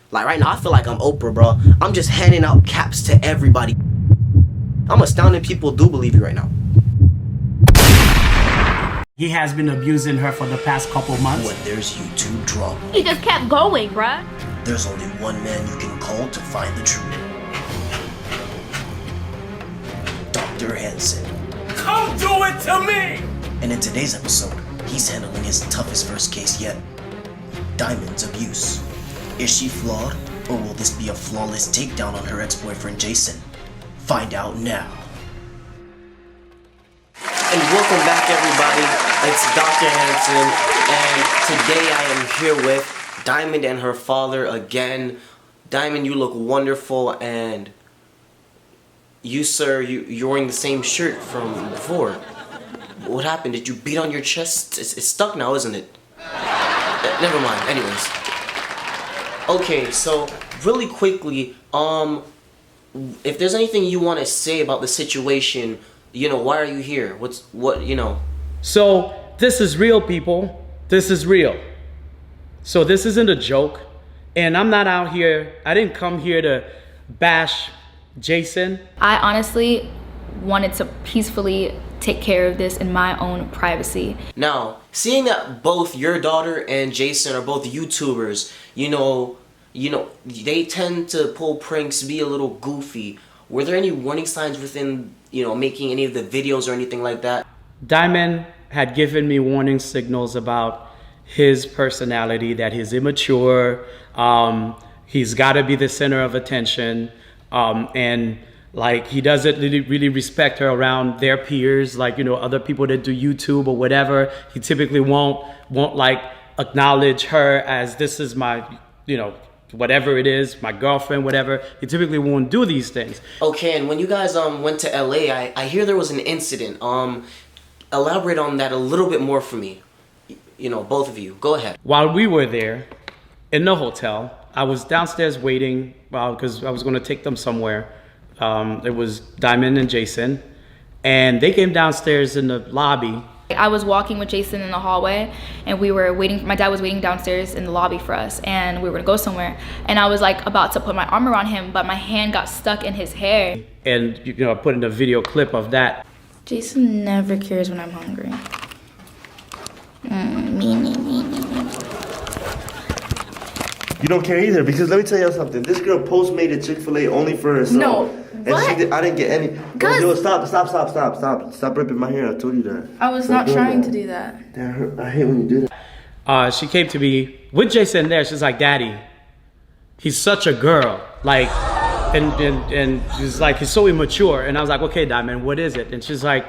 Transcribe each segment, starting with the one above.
Like right now, I feel like I'm Oprah, bro. I'm just handing out caps to everybody. I'm astounded people do believe you right now. He has been abusing her for the past couple months. When there's YouTube drama, He just kept going, bruh. there's only one man you can call to find the truth. Dr. Hansen. Come do it to me! And in today's episode, he's handling his toughest first case yet. Dy'mond's abuse. Is she flawed, or will this be a flawless takedown on her ex-boyfriend Jason? Find out now. And welcome back, everybody. It's Dr. Hansen, and today I am here with Dy'mond and her father again. Dy'mond, you look wonderful, and you, sir, you're wearing the same shirt from before. What happened? Did you beat on your chest? It's stuck now, isn't it? Never mind. Anyways. Okay, so really quickly, if there's anything you want to say about the situation, you know, why are you here? You know? So this is real, people. This is real. So this isn't a joke. And I'm not out here, I didn't come here to bash Jason. I honestly wanted to peacefully take care of this in my own privacy. Now, seeing that both your daughter and Jason are both YouTubers, you know, they tend to pull pranks, be a little goofy. Were there any warning signs within, you know, making any of the videos or anything like that? Dy'mond had given me warning signals about his personality, that he's immature, he's got to be the center of attention, and like he doesn't really respect her around their peers, like, you know, other people that do YouTube or whatever. He typically won't like acknowledge her as this is my, you know, whatever it is, my girlfriend, whatever. He typically won't do these things. Okay, and when you guys went to LA, I hear there was an incident. Elaborate on that a little bit more for me. You know, both of you. Go ahead. While we were there in the hotel, I was downstairs waiting because I was going to take them somewhere. It was Dy'mond and Jason, and they came downstairs in the lobby. I was walking with Jason in the hallway, and we were waiting. My dad was waiting downstairs in the lobby for us, and we were gonna go somewhere. And I was like about to put my arm around him, but my hand got stuck in his hair. And you know, I put in a video clip of that. Jason never cares when I'm hungry. You don't care either, because let me tell you something. This girl postmated Chick-fil-A only for herself. No, and what? I didn't get any. Gus. Yo, stop. Stop ripping my hair. I told you that. I was not trying to do that. That hurt. I hate when you do that. She came to me with Jason there. She's like, "Daddy, he's such a girl." Like, and she's like, "He's so immature." And I was like, "Okay, Dy'mond, what is it?" And she's like,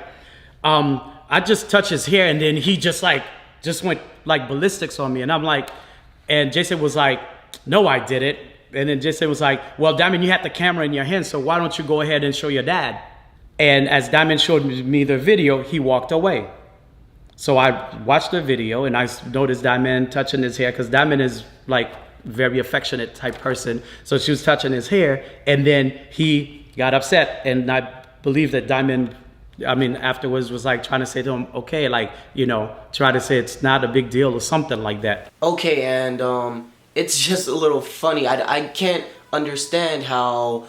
"I just touched his hair, and then he just went like ballistics on me." And I'm like, and Jason was like, "No, I did it." And then Jason was like, "Well, Dy'mond, you had the camera in your hand, so why don't you go ahead and show your dad?" And as Dy'mond showed me the video, he walked away. So I watched the video, and I noticed Dy'mond touching his hair, because Dy'mond is like very affectionate type person. So she was touching his hair, and then he got upset, and I believe that Dy'mond, I mean, afterwards was like trying to say to him, okay, like, you know, try to say it's not a big deal or something like that. Okay, and it's just a little funny. I can't understand how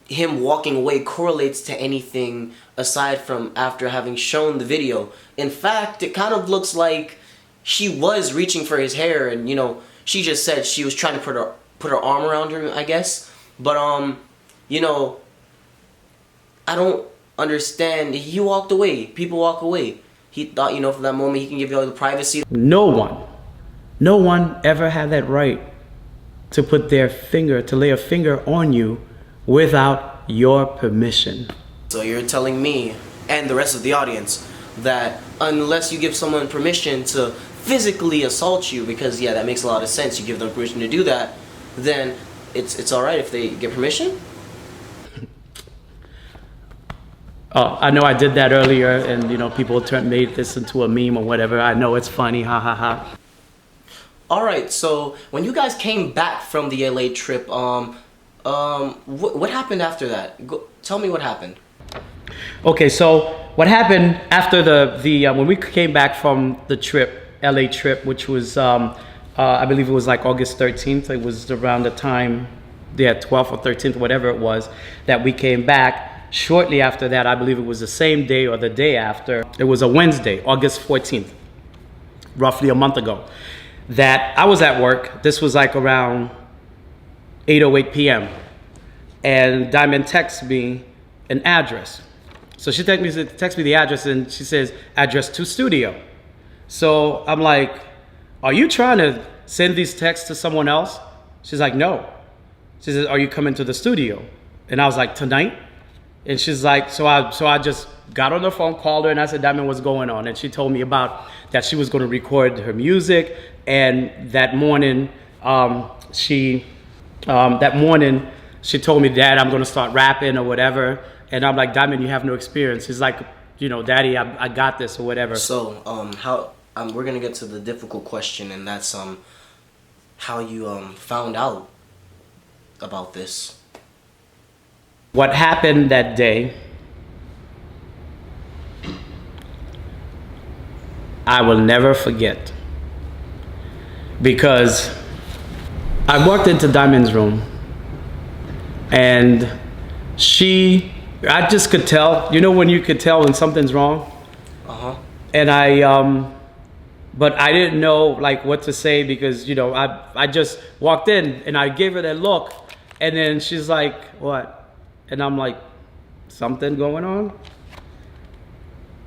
him walking away correlates to anything aside from after having shown the video. In fact, it kind of looks like she was reaching for his hair, and, you know, she just said she was trying to put her arm around him, I guess. But you know, I don't understand. He walked away. People walk away. He thought, you know, for that moment he can give you all the privacy. No one ever had that right to put their finger, to lay a finger on you without your permission. So you're telling me and the rest of the audience that unless you give someone permission to physically assault you, because yeah, that makes a lot of sense, you give them permission to do that, then it's all right if they get permission? I know I did that earlier, and you know, people made this into a meme or whatever. I know it's funny, ha ha ha. All right, so when you guys came back from the LA trip, what happened after that? Tell me what happened. Okay, so what happened after the when we came back from the trip, LA trip, which was I believe it was like August 13th. It was around the time, yeah, 12th or 13th, whatever it was, that we came back. Shortly after that, I believe it was the same day or the day after. It was a Wednesday, August 14th, roughly a month ago, that I was at work. This was like around 8:08 p.m. And Dy'mond texts me an address. So she texts me the address and she says, address to studio. So I'm like, are you trying to send these texts to someone else? She's like, no. She says, are you coming to the studio? And I was like, tonight? And she's like, so I just got on the phone, called her, and I said, Dy'mond, what's going on? And she told me about that she was going to record her music. And that morning, she told me, Dad, I'm going to start rapping or whatever. And I'm like, Dy'mond, you have no experience. He's like, you know, Daddy, I got this or whatever. So, we're gonna get to the difficult question, and that's how you found out about this. What happened that day, I will never forget, because I walked into Dy'mond's room, and I just could tell, you know when you could tell when something's wrong? Uh-huh. And but I didn't know like what to say, because, you know, I just walked in and I gave her that look, and then she's like, what? And I'm like, something going on?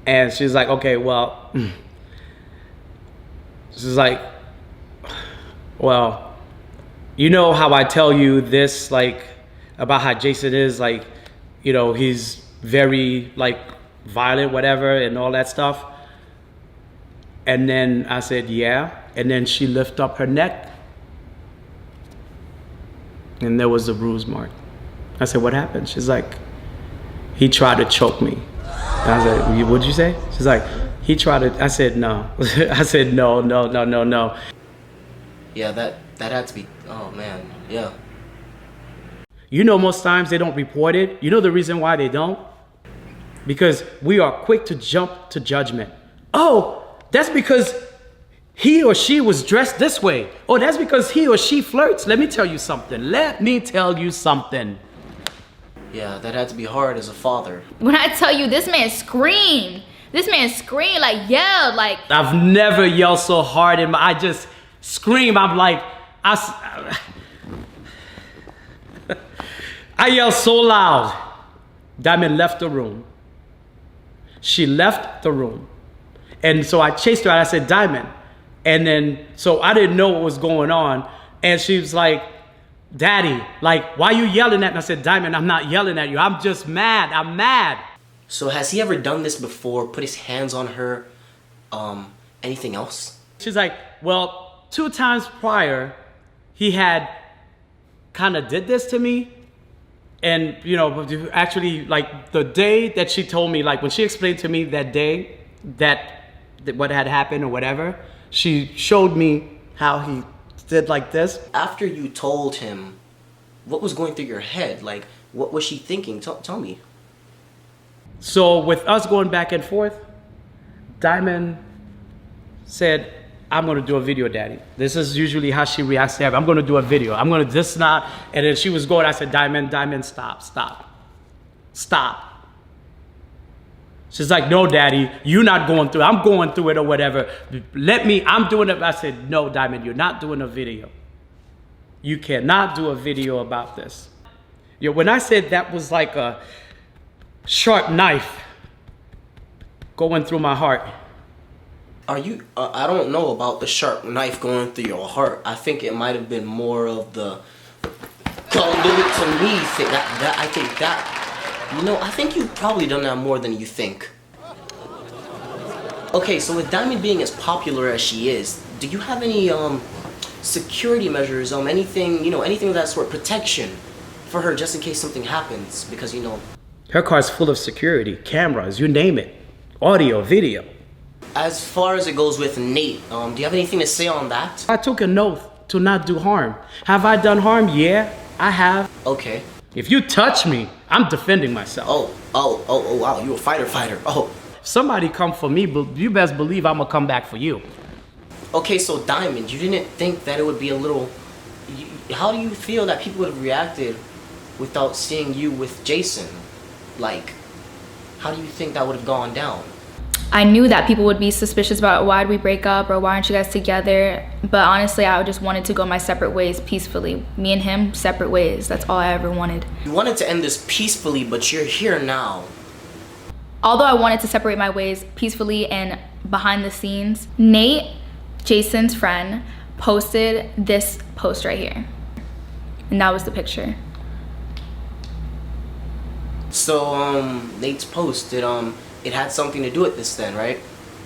And she's like, okay, well, she's like, well, you know how I tell you this, like, about how Jason is, like, you know, he's very, like, violent, whatever, and all that stuff. And then I said, yeah. And then she lifted up her neck, and there was a bruise mark. I said, what happened? She's like, he tried to choke me. And I was like, what'd you say? She's like, he tried to, I said, no. I said, no. Yeah, that had to be, oh man, yeah. You know, most times they don't report it. You know the reason why they don't? Because we are quick to jump to judgment. Oh, that's because he or she was dressed this way. Oh, that's because he or she flirts. Let me tell you something. Yeah, that had to be hard as a father. When I tell you, this man screamed. This man screamed, like yelled, like. I've never yelled so hard I just scream. I'm like, I yelled so loud. Dy'mond left the room. She left the room. And so I chased her out. I said, Dy'mond. And then, so I didn't know what was going on. And she was like, Daddy, like, why are you yelling at me? I said, Dy'mond, I'm not yelling at you. I'm just mad. I'm mad. So has he ever done this before? Put his hands on her? Anything else? She's like, well, 2 times prior, he had kind of did this to me. And, you know, actually, like, the day that she told me, like, when she explained to me that day that what had happened or whatever, she showed me how he did like this. After you told him, what was going through your head? Like, what was she thinking? Tell me. So with us going back and forth, Dy'mond said, I'm going to do a video, Daddy. This is usually how she reacts to everything. I'm going to do a video. I'm going to this, not. And then she was going, I said, Dy'mond, stop. She's like, no, Daddy, you're not going through it. I'm going through it or whatever. I'm doing it. I said, no, Dy'mond, you're not doing a video. You cannot do a video about this. You know, when I said that was like a sharp knife going through my heart. Are you, I don't know about the sharp knife going through your heart. I think it might have been more of the, don't do it to me thing. I think that, you know, I think you've probably done that more than you think. Okay, so with Dy'mond being as popular as she is, do you have any security measures, anything, you know, anything of that sort, protection for her just in case something happens? Because, you know, her car's full of security, cameras, you name it, audio, video. As far as it goes with Nate, do you have anything to say on that? I took an oath to not do harm. Have I done harm? Yeah, I have. Okay. If you touch me, I'm defending myself. Oh, wow, you a fighter. Oh. If somebody come for me, you best believe I'm gonna come back for you. Okay, so Dy'mond, you didn't think that it would be a little... How do you feel that people would have reacted without seeing you with Jason? Like, how do you think that would have gone down? I knew that people would be suspicious about why did we break up or why aren't you guys together, but honestly I just wanted to go my separate ways peacefully. Me and him, separate ways. That's all I ever wanted. You wanted to end this peacefully, but you're here now. Although I wanted to separate my ways peacefully and behind the scenes, Nate, Jason's friend, posted this post right here. And that was the picture. So, Nate's post, it had something to do with this then, right?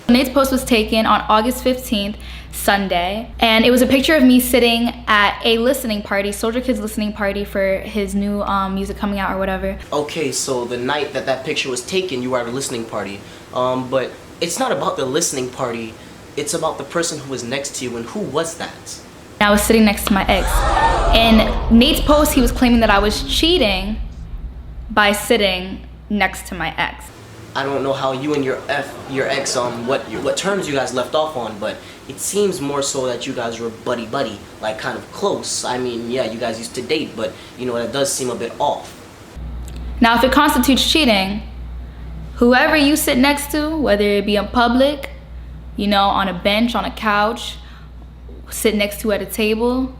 Nate's post was taken on August 15th, Sunday, and it was a picture of me sitting at a listening party, Soldier Kid's listening party for his new music coming out or whatever. Okay, so the night that that picture was taken, you were at a listening party. But it's not about the listening party, it's about the person who was next to you, and who was that? I was sitting next to my ex. In Nate's post, he was claiming that I was cheating by sitting next to my ex. I don't know how you and your ex, what terms you guys left off on, but it seems more so that you guys were buddy-buddy, like kind of close. I mean, yeah, you guys used to date, but you know, that does seem a bit off. Now, if it constitutes cheating, whoever you sit next to, whether it be in public, you know, on a bench, on a couch, sit next to at a table,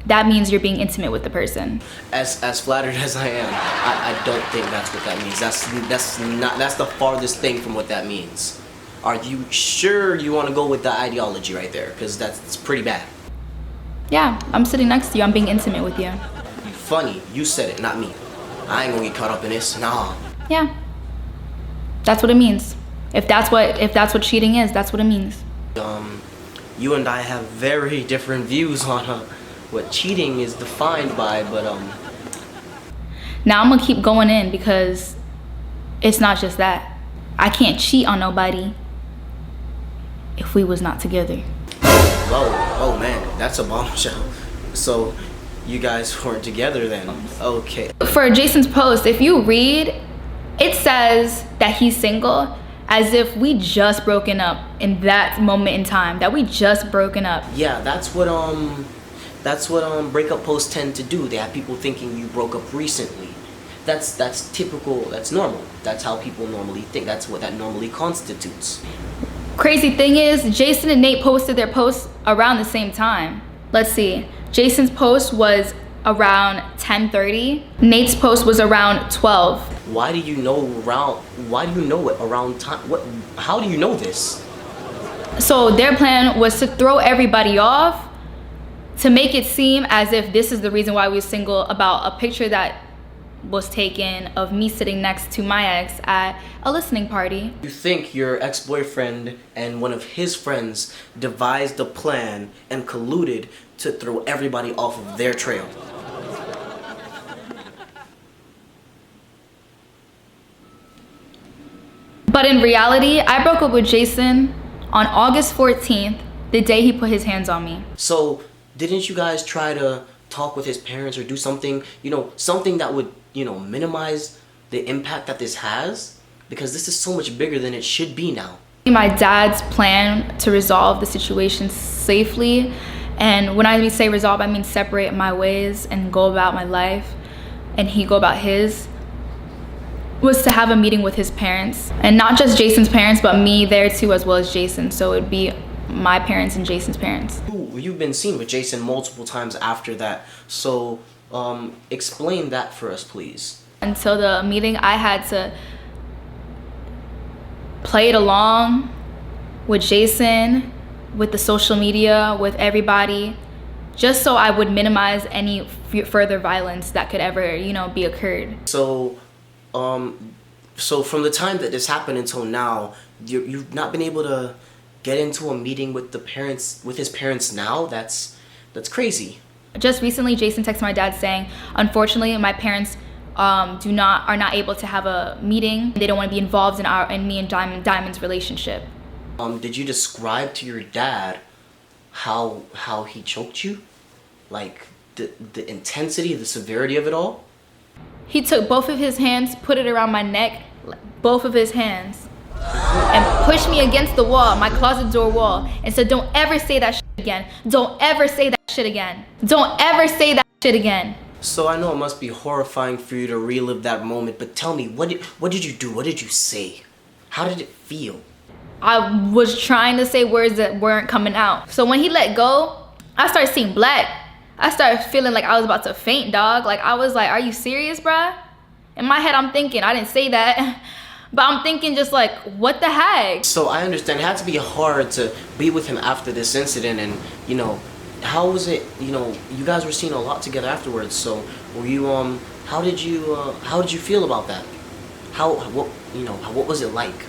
that means you're being intimate with the person. As flattered as I am, I don't think that's what that means. That's the farthest thing from what that means. Are you sure you want to go with the ideology right there? Because that's pretty bad. Yeah, I'm sitting next to you. I'm being intimate with you. Funny, you said it, not me. I ain't gonna get caught up in this. Nah. Yeah, that's what it means. If that's what cheating is, that's what it means. You and I have very different views on what cheating is defined by, but Now I'm gonna keep going in because it's not just that. I can't cheat on nobody if we was not together. Whoa, oh man, that's a bombshell. So you guys weren't together then? Okay. For Jason's post, if you read, it says that he's single as if we just broken up in that moment in time, that we just broken up. Yeah, that's what breakup posts tend to do. They have people thinking you broke up recently. That's typical, that's normal. That's how people normally think. That's what that normally constitutes. Crazy thing is, Jason and Nate posted their posts around the same time. Let's see, Jason's post was around 10:30. Nate's post was around 12. Why do you know it around time? How do you know this? So their plan was to throw everybody off, to make it seem as if this is the reason why we were single, about a picture that was taken of me sitting next to my ex at a listening party. You think your ex-boyfriend and one of his friends devised a plan and colluded to throw everybody off of their trail? But in reality, I broke up with Jason on August 14th, the day he put his hands on me. So didn't you guys try to talk with his parents or do something, something that would, minimize the impact that this has? Because this is so much bigger than it should be now. My dad's plan to resolve the situation safely, and when I say resolve, I mean separate my ways and go about my life, and he go about his, was to have a meeting with his parents. And not just Jason's parents, but me there too, as well as Jason. So it would be my parents and Jason's parents. You've been seen with Jason multiple times after that, so explain that for us, please. Until the meeting, I had to play it along with Jason, with the social media, with everybody, just so I would minimize any further violence that could ever, be occurred. So from the time that this happened until now, you've not been able to get into a meeting with his parents now? That's crazy. Just recently, Jason texted my dad saying, unfortunately, my parents are not able to have a meeting. They don't want to be involved in me and Dy'mond's relationship. Did you describe to your dad how he choked you? Like the intensity, the severity of it all? He took both of his hands, put it around my neck, both of his hands. and pushed me against the wall, my closet door wall, and said, don't ever say that shit again. Don't ever say that shit again. Don't ever say that shit again. So I know it must be horrifying for you to relive that moment, but tell me, what did you do? What did you say? How did it feel? I was trying to say words that weren't coming out. So when he let go, I started seeing black. I started feeling like I was about to faint, dog. Like, I was like, are you serious, bruh? In my head, I'm thinking, I didn't say that, but I'm thinking just like, what the heck? So I understand it had to be hard to be with him after this incident, and you know, how was it? You know, you guys were seeing a lot together afterwards. So were you how did you feel about that? What was it like?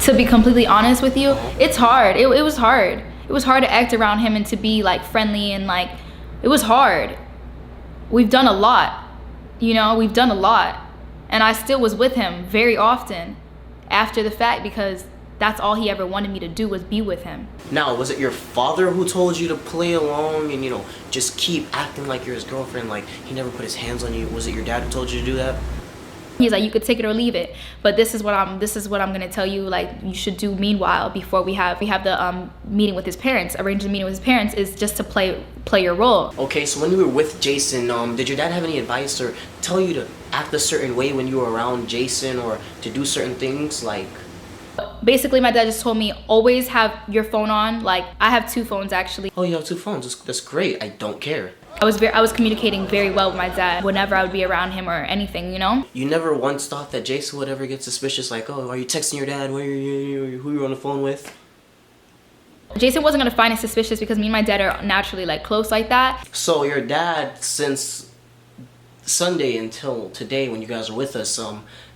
To be completely honest with you, it's hard. It was hard. It was hard to act around him and to be like friendly, and like, it was hard. We've done a lot, you know, we've done a lot. And I still was with him very often after the fact, because that's all he ever wanted me to do, was be with him. Now, was it your father who told you to play along and, you know, just keep acting like you're his girlfriend, like he never put his hands on you? Was it your dad who told you to do that? He's like, you could take it or leave it, but this is what I'm gonna tell you, like, you should do meanwhile, before we have the meeting with his parents, arrange the meeting with his parents, is just to play your role. Okay, so when you were with Jason, did your dad have any advice or tell you to act a certain way when you were around Jason, or to do certain things, like? Basically, my dad just told me, always have your phone on. Like, I have 2 phones actually. Oh, you have 2 phones, that's great, I don't care. I was communicating very well with my dad whenever I would be around him or anything, you know? You never once thought that Jason would ever get suspicious, like, oh, are you texting your dad? Who you're on the phone with? Jason wasn't gonna find it suspicious because me and my dad are naturally like close like that. So your dad, since Sunday until today when you guys are with us,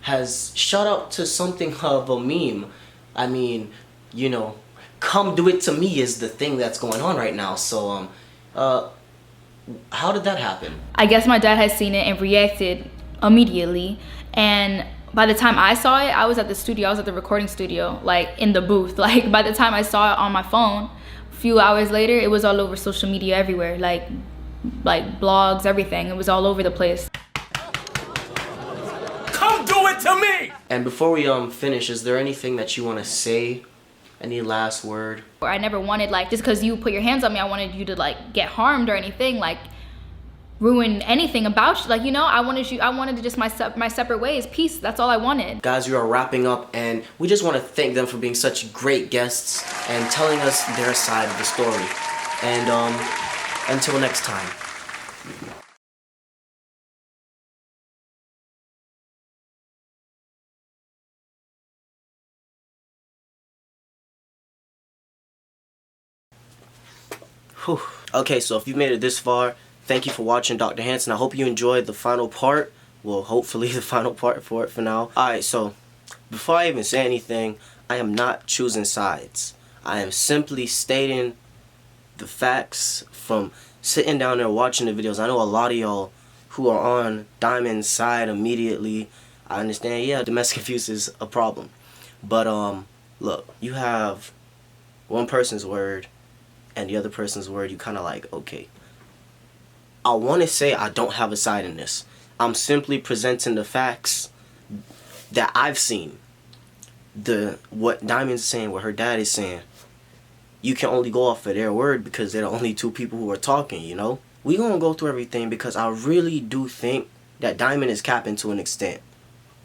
has shot up to something of a meme. I mean, you know, come do it to me is the thing that's going on right now. So, how did that happen? I guess my dad has seen it and reacted immediately, and by the time I saw it, I was at the studio, I was at the recording studio, like in the booth. Like, by the time I saw it on my phone, a few hours later, it was all over social media everywhere, like blogs, everything. It was all over the place. Come do it to me! And before we finish, is there anything that you want to say? Any last word? I never wanted, like, just because you put your hands on me, I wanted you to like get harmed or anything, like ruin anything about you. Like, you know, I wanted to just my separate ways, peace. That's all I wanted. Guys, we are wrapping up, and we just want to thank them for being such great guests and telling us their side of the story. And until next time. Whew. Okay, so if you made it this far, thank you for watching Dr. Hanson. I hope you enjoyed the final part. Well, hopefully the final part for it for now. Alright, so before I even say anything, I am not choosing sides. I am simply stating the facts from sitting down there watching the videos. I know a lot of y'all who are on Dy'mond's side immediately. I understand, yeah, domestic abuse is a problem. But, look, you have one person's word and the other person's word. You kind of like, okay. I want to say I don't have a side in this. I'm simply presenting the facts that I've seen. What Dy'mond's saying, what her dad is saying. You can only go off of their word because they're the only 2 people who are talking, you know? We're going to go through everything because I really do think that Dy'mond is capping to an extent.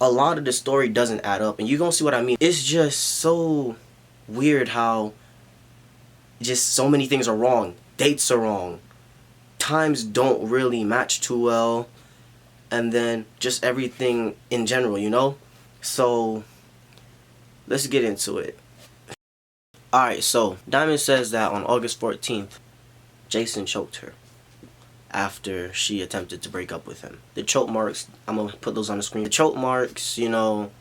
A lot of the story doesn't add up, and you're going to see what I mean. It's just so weird how just so many things are wrong. Dates are wrong. Times don't really match too well. And then just everything in general, you know? So, let's get into it. Alright, so Dy'mond says that on August 14th, Jason choked her after she attempted to break up with him. The choke marks, I'm going to put those on the screen. The choke marks, you know,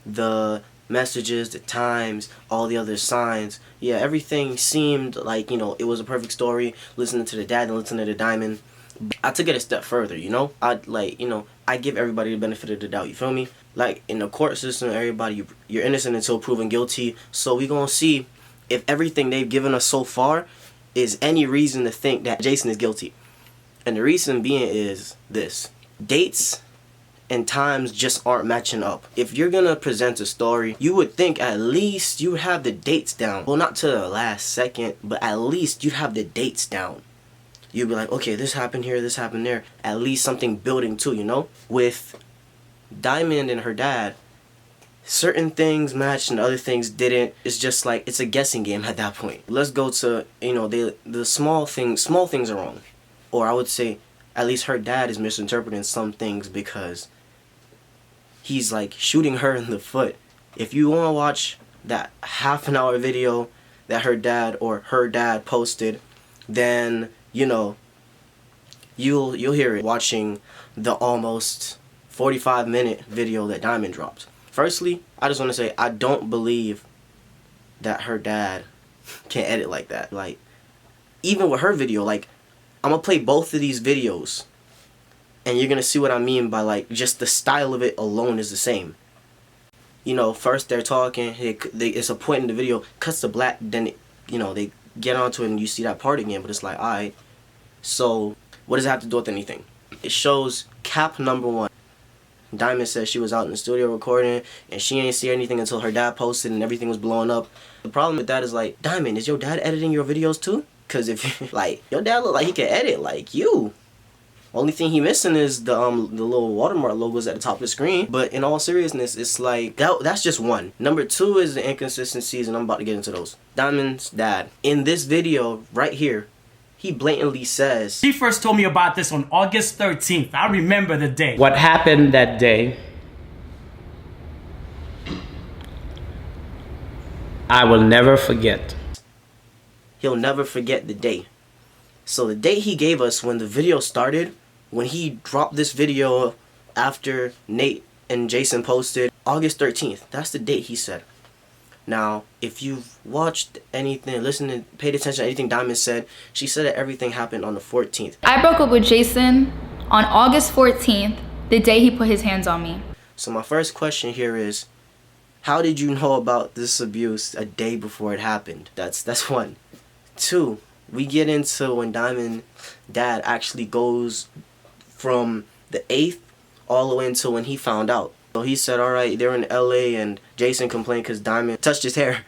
the messages, the times, all the other signs. Yeah, everything seemed like, you know, it was a perfect story. Listening to the dad and listening to Dy'mond. I took it a step further, you know? I give everybody the benefit of the doubt, you feel me? Like, in the court system, everybody, you're innocent until proven guilty. So we gonna see if everything they've given us so far is any reason to think that Jason is guilty. And the reason being is this. Dates and times just aren't matching up. If you're gonna present a story, you would think at least you would have the dates down. Well, not to the last second, but at least you'd have the dates down. You'd be like, okay, this happened here, this happened there. At least something building too, you know? With Dy'mond and her dad, certain things matched and other things didn't. It's just like, it's a guessing game at that point. Let's go to, you know, the small things are wrong. Or I would say, at least her dad is misinterpreting some things because he's like shooting her in the foot. If you want to watch that half-an-hour video that her dad posted, then, you know, you'll hear it watching the almost 45-minute video that Dy'mond dropped. Firstly, I just want to say I don't believe that her dad can edit like that. Like, even with her video, like, I'm gonna play both of these videos and you're gonna see what I mean by, like, just the style of it alone is the same. You know, first they're talking, it's a point in the video, cuts to black, then it, you know, they get onto it and you see that part again, but it's like, alright, so what does it have to do with anything? It shows cap number 1. Dy'mond says she was out in the studio recording and she ain't see anything until her dad posted and everything was blowing up. The problem with that is, like, Dy'mond, is your dad editing your videos too? Because if, like, your dad look like he can edit like you. Only thing he missing is the little watermark logos at the top of the screen. But in all seriousness, it's like, that's just one. Number 2 is the inconsistencies, and I'm about to get into those. Dy'mond's dad, in this video right here, he blatantly says, She first told me about this on August 13th. I remember the day. What happened that day, I will never forget. He'll never forget the day. So the date he gave us when the video started, when he dropped this video after Nate and Jason posted, August 13th. That's the date he said. Now, if you've watched anything, listened and paid attention to anything Dy'mond said, she said that everything happened on the 14th. I broke up with Jason on August 14th, the day he put his hands on me. So my first question here is, how did you know about this abuse a day before it happened? That's one. 2, we get into when Dy'mond dad actually goes from the 8th all the way until when he found out. So he said, alright, they're in LA and Jason complained because Dy'mond touched his hair.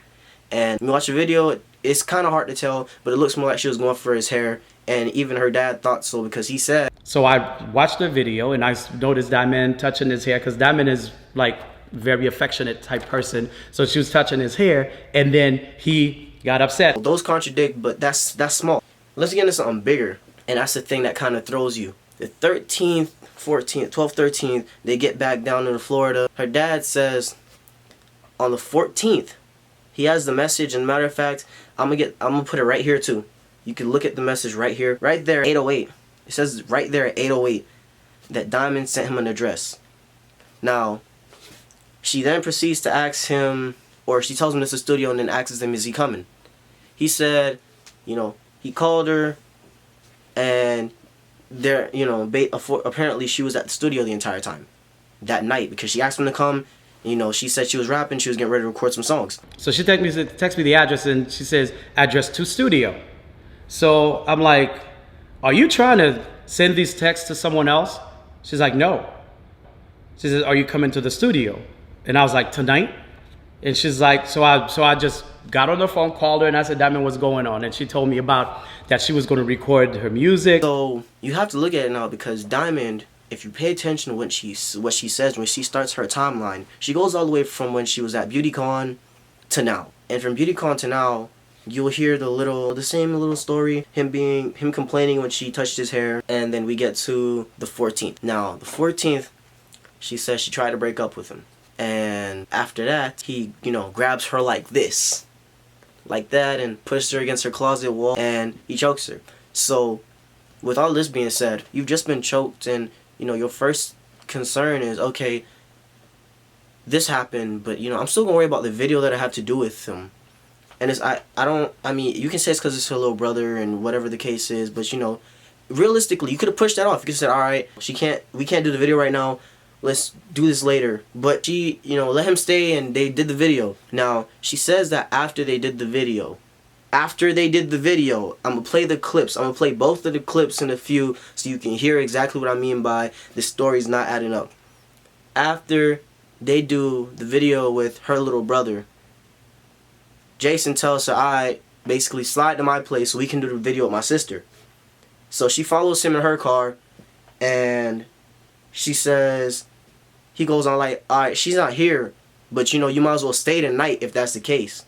And when you watch the video, it's kind of hard to tell, but it looks more like she was going for his hair. And even her dad thought so because he said. So I watched the video and I noticed Dy'mond touching his hair because Dy'mond is like very affectionate type person. So she was touching his hair and then he got upset. Well, those contradict, but that's small. Let's get into something bigger. And that's the thing that kind of throws you. The 13th, 14th, 12th, 13th, they get back down to Florida. Her dad says on the 14th, he has the message, and matter of fact, I'm gonna put it right here too. You can look at the message right here. Right there, 808. It says right there at 808 that Dy'mond sent him an address. Now, she then proceeds to ask him, or she tells him it's a studio and then asks him, is he coming? He said, you know, he called her and there, you know, apparently she was at the studio the entire time that night because she asked him to come. You know, she said she was rapping, she was getting ready to record some songs. So she texts me the address and she says, address to studio. So I'm like, are you trying to send these texts to someone else? She's like, no. She says, are you coming to the studio? And I was like, tonight? And she's like, so I just got on the phone, called her, and I said, Dy'mond, what's going on? And she told me about that she was going to record her music. So you have to look at it now because Dy'mond, if you pay attention to what she says when she starts her timeline, she goes all the way from when she was at BeautyCon to now. And from BeautyCon to now, you'll hear the same little story, him complaining when she touched his hair, and then we get to the 14th. Now, the 14th, she says she tried to break up with him. And after that, he, you know, grabs her like this. Like that, and pushes her against her closet wall, and he chokes her. So, with all this being said, you've just been choked, and, you know, your first concern is, okay, this happened, but, you know, I'm still gonna worry about the video that I have to do with him. And it's, I mean, you can say it's because it's her little brother and whatever the case is, but, you know, realistically, you could have pushed that off. You could have said, alright, we can't do the video right now. Let's do this later. But she, you know, let him stay and they did the video. Now, she says that after they did the video, I'm going to play the clips. I'm going to play both of the clips in a few so you can hear exactly what I mean by the story's not adding up. after they do the video with her little brother, Jason tells her, alright, basically slide to my place so we can do the video with my sister. So she follows him in her car, and she says, he goes on like, alright, she's not here, but you know, you might as well stay the night if that's the case.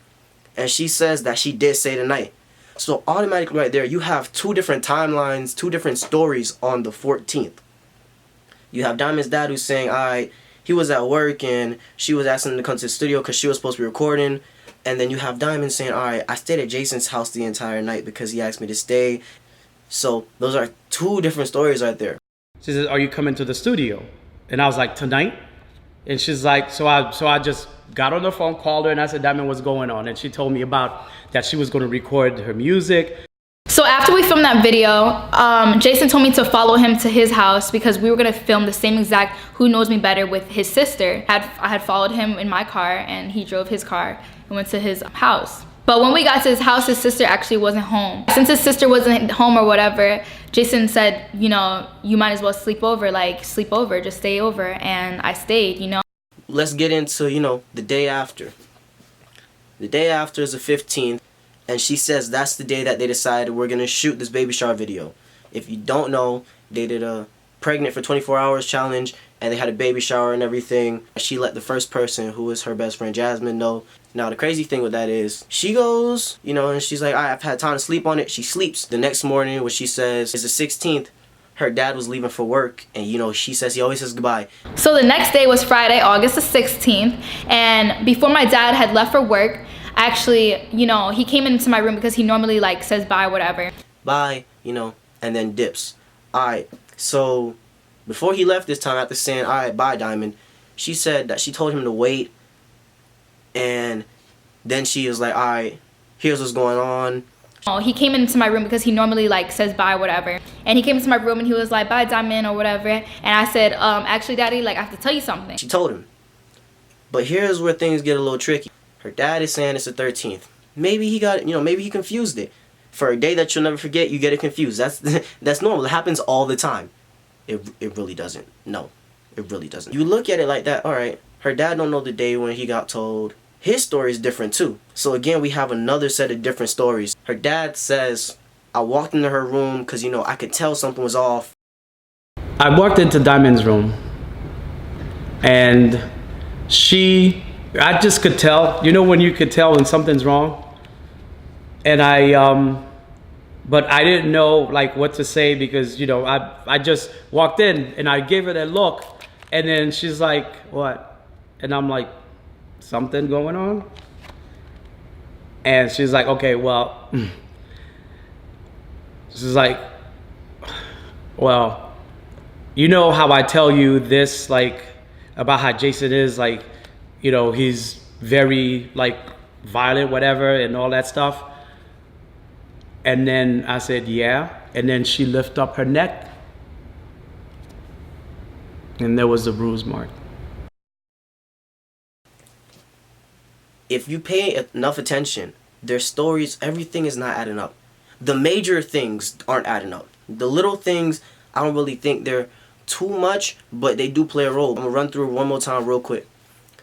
And she says that she did stay the night. So automatically right there, you have two different timelines, two different stories on the 14th. You have Dy'mond's dad who's saying, alright, he was at work and she was asking him to come to the studio because she was supposed to be recording. And then you have Dy'mond saying, alright, I stayed at Jason's house the entire night because he asked me to stay. So those are two different stories right there. She says, are you coming to the studio? And I was like, tonight? And she's like, so I just got on the phone, called her, and I said, Dy'mond, what's going on? And she told me about that she was going to record her music. So after we filmed that video, Jason told me to follow him to his house because we were gonna film the same exact Who Knows Me Better with his sister. I had followed him in my car and he drove his car and went to his house. But when we got to his house, his sister actually wasn't home. Since his sister wasn't home or whatever, Jason said, you know, you might as well sleep over, just stay over. And I stayed, you know. Let's get into, you know, the day after. The day after is the 15th. And she says that's the day that they decided we're going to shoot this baby shower video. If you don't know, they did a pregnant for 24 hours challenge and they had a baby shower and everything. She let the first person, who is her best friend Jasmine, know. Now the crazy thing with that is she goes, you know, and she's like, I've had time to sleep on it. She sleeps. The next morning, what she says is the 16th. Her dad was leaving for work and, you know, she says he always says goodbye. So the next day was Friday, August the 16th. And before my dad had left for work, actually, you know, he came into my room because he normally like says bye, whatever. Bye, you know, and then dips. Alright, so before he left this time, after saying, alright, bye, Dy'mond, she said that she told him to wait. And then she was like, alright, here's what's going on. Oh, he came into my room because he normally like says bye, whatever. And he came into my room and he was like, bye, Dy'mond, or whatever. And I said, actually, Daddy, like, I have to tell you something. She told him. But here's where things get a little tricky. Her dad is saying it's the 13th. Maybe he got, you know, maybe he confused it. For a day that you'll never forget, you get it confused. That's normal. It happens all the time. It really doesn't. No, it really doesn't. You look at it like that, all right, her dad don't know the day when he got told. His story is different too. So again, we have another set of different stories. Her dad says, I walked into her room because, you know, I could tell something was off. I walked into Dy'mond's room and I just could tell, you know, when you could tell when something's wrong. And but I didn't know like what to say because, you know, I just walked in and I gave her that look and then she's like, what? And I'm like, something going on? And she's like, okay, well, she's like, well, you know how I tell you this, like, about how Jason is, like, you know, he's very, like, violent, whatever, and all that stuff. And then I said, yeah. And then she lifted up her neck. And there was a bruise mark. If you pay enough attention, their stories, everything is not adding up. The major things aren't adding up. The little things, I don't really think they're too much, but they do play a role. I'm going to run through it one more time real quick.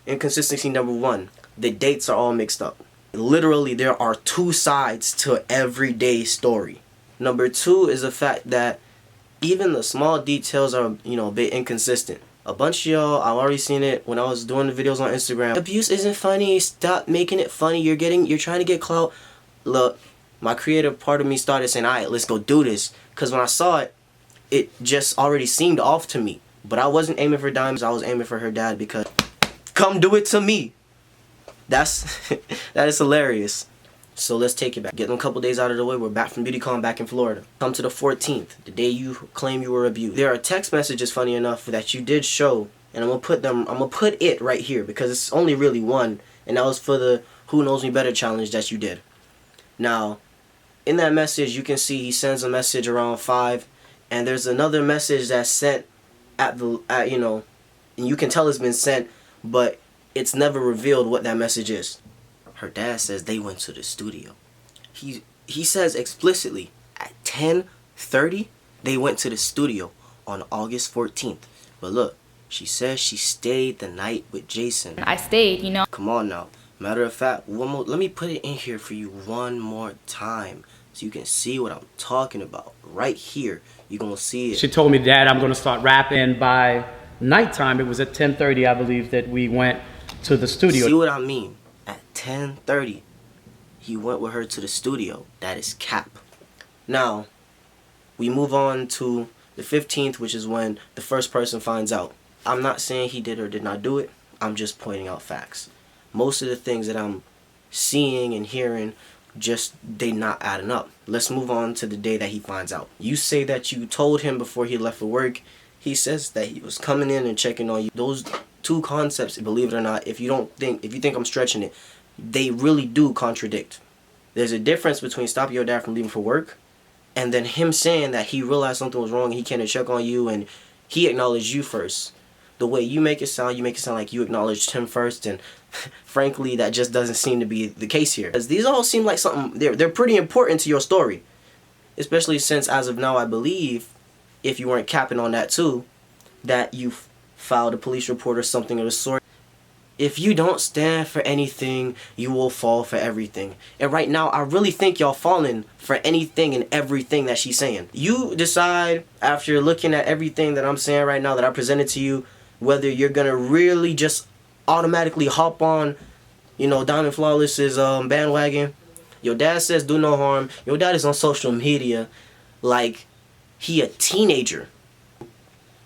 Inconsistency number one, the dates are all mixed up. Literally, there are two sides to every day story. Number two is the fact that even the small details are, you know, a bit inconsistent. A bunch of y'all, I've already seen it when I was doing the videos on Instagram. Abuse isn't funny. Stop making it funny. You're trying to get clout. Look, my creative part of me started saying, all right, let's go do this. Because when I saw it, it just already seemed off to me. But I wasn't aiming for Dy'mond. I was aiming for her dad because come do it to me. That is hilarious. So let's take it back. Get them a couple days out of the way. We're back from BeautyCon back in Florida. Come to the 14th, the day you claim you were abused. There are text messages, funny enough, that you did show, and I'm gonna put it right here because it's only really one, and that was for the Who Knows Me Better challenge that you did. Now, in that message, you can see he sends a message around 5, and there's another message that's sent you know, and you can tell it's been sent, but it's never revealed what that message is. Her dad says they went to the studio. He says explicitly at 10:30 they went to the studio on August 14th. But look, She says she stayed the night with Jason. I stayed, you know. Come on now. Matter of fact, let me put it in here for you one more time so you can see what I'm talking about. Right here, you're going to see it. She told me, Dad, I'm going to start rapping by nighttime. It was at 10:30, I believe, that we went to the studio. See what I mean? At 10:30, he went with her to the studio. That is cap. Now, we move on to the 15th, which is when the first person finds out. I'm not saying he did or did not do it. I'm just pointing out facts. Most of the things that I'm seeing and hearing, just they not adding up. Let's move on to the day that he finds out. You say that you told him before he left for work. He says that he was coming in and checking on you. Those two concepts, believe it or not, if you think I'm stretching it, they really do contradict. There's a difference between stopping your dad from leaving for work and then him saying that he realized something was wrong and he came to check on you and he acknowledged you first. The way you make it sound like you acknowledged him first, and frankly, that just doesn't seem to be the case here. Because these all seem like something, they're pretty important to your story. Especially since, as of now, I believe, if you weren't capping on that too, that you filed a police report or something of the sort. If you don't stand for anything, you will fall for everything. And right now, I really think y'all falling for anything and everything that she's saying. You decide, after looking at everything that I'm saying right now that I presented to you, whether you're gonna really just automatically hop on, you know, DymondsFlawless's bandwagon. Your dad says do no harm. Your dad is on social media like he a teenager.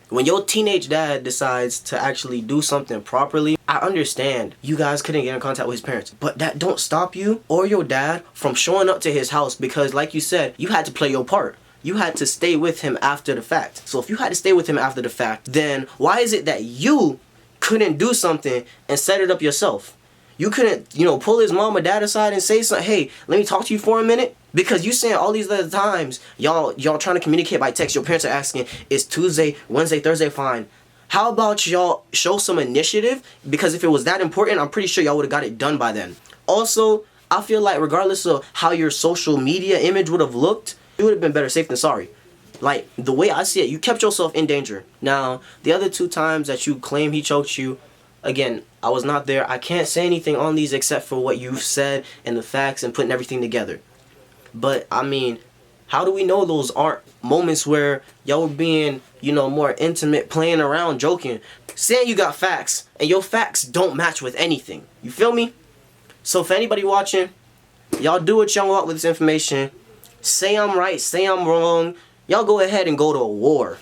When your teenage dad decides to actually do something properly, I understand you guys couldn't get in contact with his parents, but that don't stop you or your dad from showing up to his house, because like you said, you had to play your part. You had to stay with him after the fact. So if you had to stay with him after the fact, then why is it that you couldn't do something and set it up yourself? You couldn't, you know, pull his mom or dad aside and say something, hey, let me talk to you for a minute? Because you saying all these other times, y'all trying to communicate by text. Your parents are asking, is Tuesday, Wednesday, Thursday fine? How about y'all show some initiative? Because if it was that important, I'm pretty sure y'all would have got it done by then. Also, I feel like regardless of how your social media image would have looked, it would have been better safe than sorry. Like, the way I see it, you kept yourself in danger. Now, the other two times that you claim he choked you, again, I was not there. I can't say anything on these except for what you've said and the facts and putting everything together. But, I mean, how do we know those aren't moments where y'all were being, you know, more intimate, playing around, joking? Saying you got facts, and your facts don't match with anything. You feel me? So, for anybody watching, y'all do what y'all want with this information. Say I'm right, say I'm wrong. Y'all go ahead and go to a war.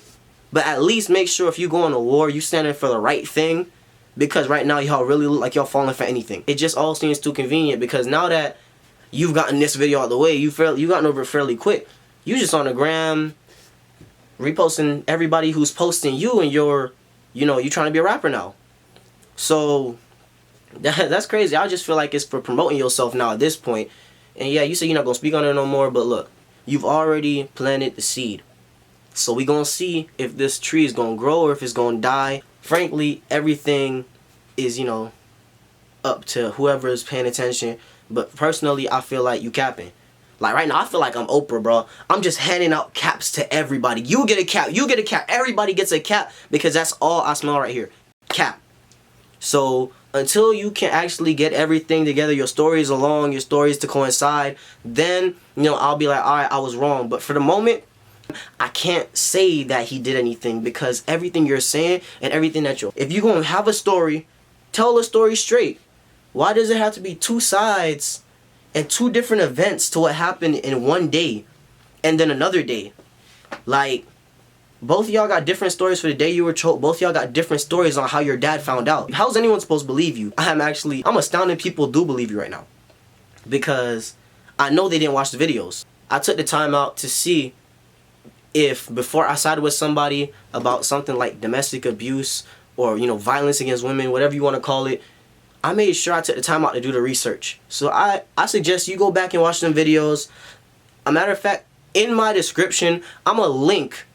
But at least make sure if you go on a war, you standing for the right thing. Because right now, y'all really look like y'all falling for anything. It just all seems too convenient, because now that you've gotten this video out of the way, you gotten over it fairly quick. You just on the gram, reposting everybody who's posting you, and you're trying to be a rapper now. So, that's crazy. I just feel like it's for promoting yourself now at this point. And yeah, you say you're not going to speak on it no more, but look, you've already planted the seed. So we going to see if this tree is going to grow or if it's going to die. Frankly, everything is, you know, up to whoever is paying attention. But personally, I feel like you capping. Like right now, I feel like I'm Oprah, bro. I'm just handing out caps to everybody. You get a cap, you get a cap, everybody gets a cap, because that's all I smell right here. Cap. So until you can actually get everything together, your stories along, your stories to coincide, then, you know, I'll be like, all right, I was wrong. But for the moment, I can't say that he did anything, because everything you're saying and everything that if you're going to have a story, tell the story straight. Why does it have to be two sides and two different events to what happened in one day and then another day? Like, both of y'all got different stories for the day you were choked. Both of y'all got different stories on how your dad found out. How's anyone supposed to believe you? I'm astounded people do believe you right now, because I know they didn't watch the videos. I took the time out to see if before I sided with somebody about something like domestic abuse or, you know, violence against women, whatever you want to call it, I made sure I took the time out to do the research. So I suggest you go back and watch them videos. A matter of fact, in my description, I'm going to link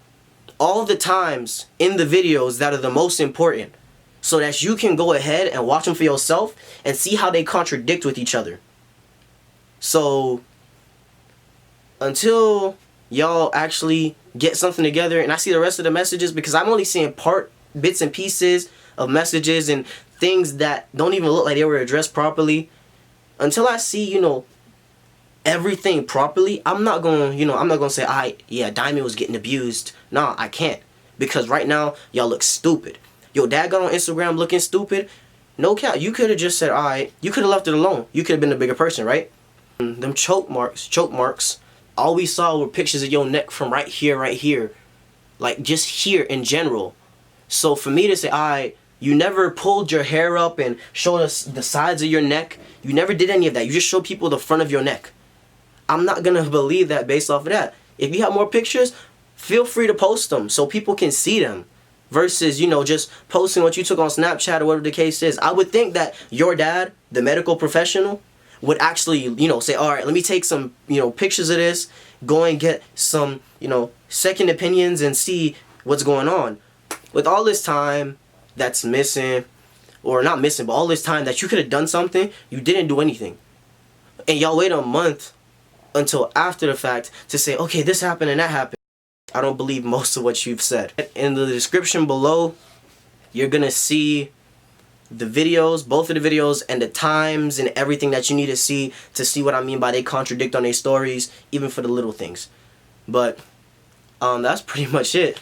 all the times in the videos that are the most important, so that you can go ahead and watch them for yourself and see how they contradict with each other. So until y'all actually get something together and I see the rest of the messages, because I'm only seeing part bits and pieces of messages and things that don't even look like they were addressed properly. Until I see, you know, everything properly, I'm not gonna, you know, I'm not gonna say, yeah, Dy'mond was getting abused. Nah, I can't. Because right now, y'all look stupid. Your dad got on Instagram looking stupid. No cap. You could have just said, alright, you could have left it alone. You could have been a bigger person, right? Them choke marks, all we saw were pictures of your neck from right here. Like, just here in general. So for me to say, alright, you never pulled your hair up and showed us the sides of your neck. You never did any of that. You just showed people the front of your neck. I'm not going to believe that based off of that. If you have more pictures, feel free to post them so people can see them. Versus, you know, just posting what you took on Snapchat or whatever the case is. I would think that your dad, the medical professional, would actually, you know, say, alright, let me take some, you know, pictures of this. Go and get some, you know, second opinions and see what's going on. With all this time that's missing, or not missing, but all this time that you could have done something, you didn't do anything. And y'all wait a month until after the fact to say, okay, this happened and that happened. I don't believe most of what you've said. In the description below, you're gonna see the videos, both of the videos, and the times and everything that you need to see what I mean by they contradict on their stories, even for the little things. But that's pretty much it.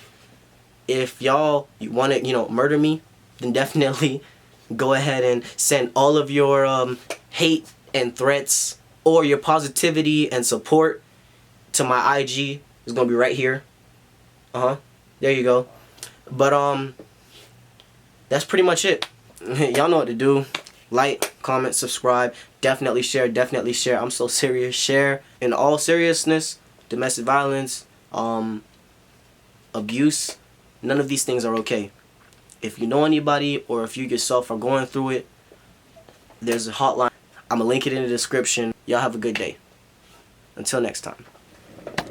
If y'all want to, you know, murder me, then definitely go ahead and send all of your hate and threats or your positivity and support to my IG. It's gonna be right here. There you go. But that's pretty much it. Y'all know what to do. Like, comment, subscribe. Definitely share. Definitely share. I'm so serious. Share. In all seriousness, domestic violence, abuse, none of these things are okay. If you know anybody or if you yourself are going through it, there's a hotline. I'm gonna link it in the description. Y'all have a good day. Until next time.